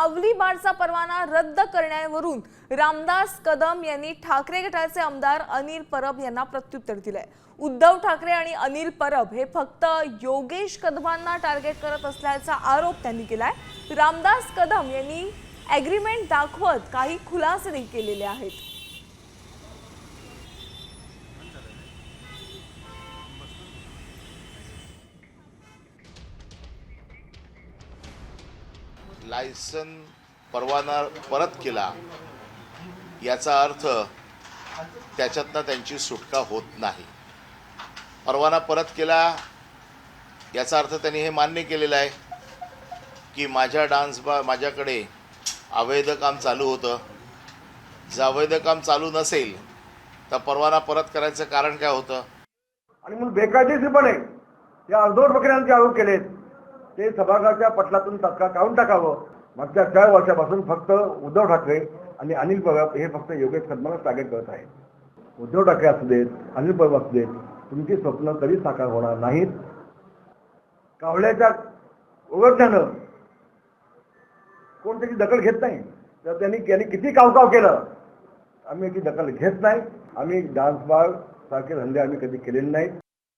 अवली बारचा परवाना रद्द करण्यावरून रामदास कदम यांनी ठाकरे गटाचे आमदार अनिल परब यांना प्रत्युत्तर दिलंय। उद्धव ठाकरे आणि अनिल परब हे फक्त योगेश कदमांना टार्गेट करत असल्याचा आरोप त्यांनी केलाय। रामदास कदम यांनी एग्रीमेंट दाखवत काही खुलासे केलेले आहेत। लायसन परवाना परत केला याचा अर्थ त्याच्यातनं त्यांची सुटका होत नाही। परवाना परत केला याचा अर्थ त्यांनी हे मान्य केलेलं आहे की माझ्या डान्स बार माझ्याकडे अवैध काम चालू होतं। जर अवैध काम चालू नसेल तर परवाना परत करायचं कारण काय होतं? आणि म्हणून बेकायदेशीरपणे या अर्धवट बकऱ्यांचे आरोप केलेत ते सभागृहाच्या पटलातून तात्काळ काढून टाकावं। मागच्या 4 वर्षापासून फक्त उद्धव ठाकरे आणि अनिल परब हे फक्त योगेश कदमांना टार्गेट करत आहेत। उद्धव ठाकरे असू देत, अनिल परब असू देत, तुमची स्वप्न कधी साकार होणार नाहीत। कावळ्याच्या ओरडण्यानं कोण त्याची दखल घेत नाही, तर त्यांनी किती कावकाव केलं आम्ही याची दखल घेत नाही। आम्ही डान्स बार सारखे धंदे आम्ही कधी केलेले नाहीत।